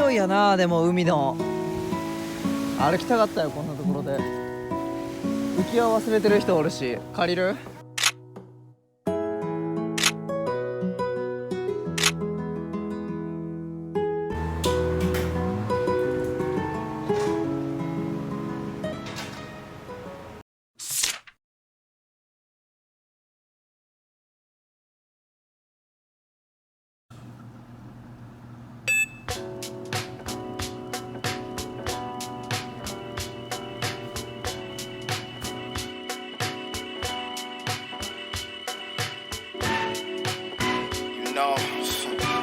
匂いやな。でも海の歩きたかったよ、こんなところで。浮き輪忘れてる人おるし、借りる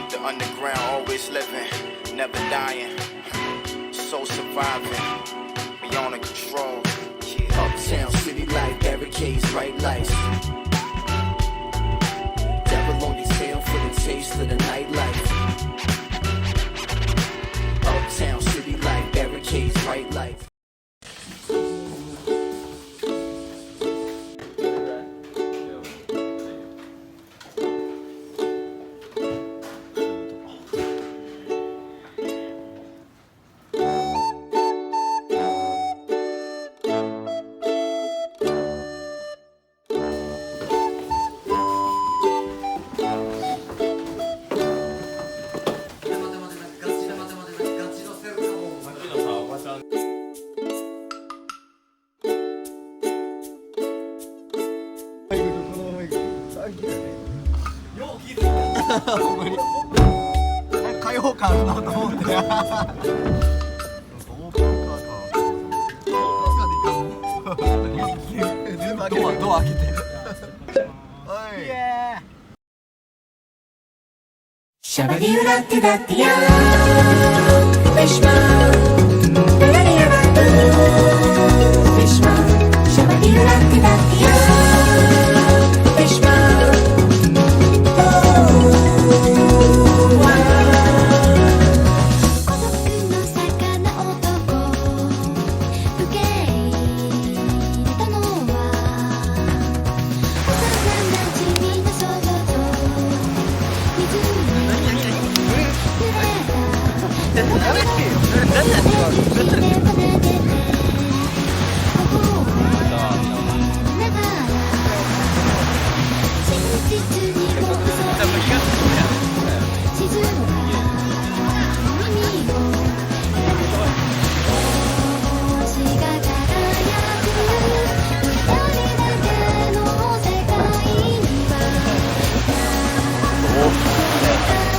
？The underground always living, never dying, soul surviving, beyond the control. Yeah. Uptown city life, barricades, bright lights. Devil on these tail for the taste of the nightlife. Uptown city life, barricades, bright lights.ほんまに開放感あるなと思って。ドア開けて。シャバディウラッティダッティヤーフィッシュマンダラリアラットフィッシュマンシャバディウラッティダッティヤーフィッシュマン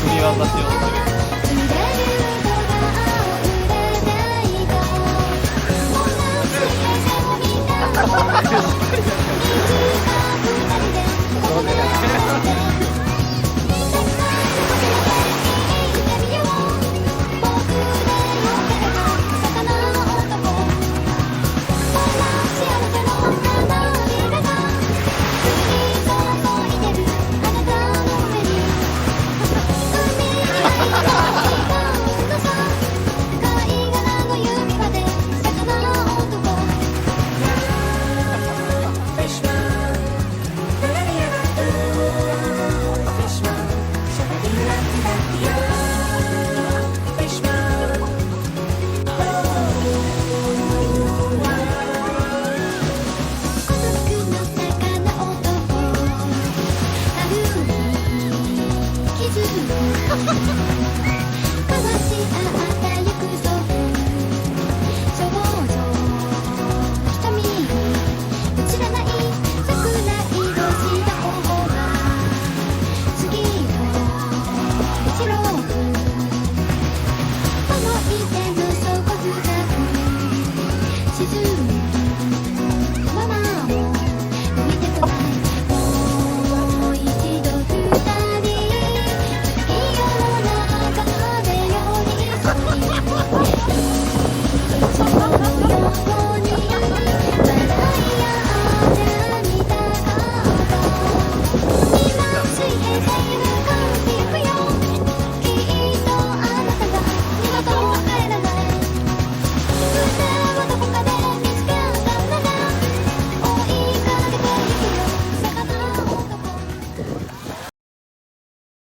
組み技しよう。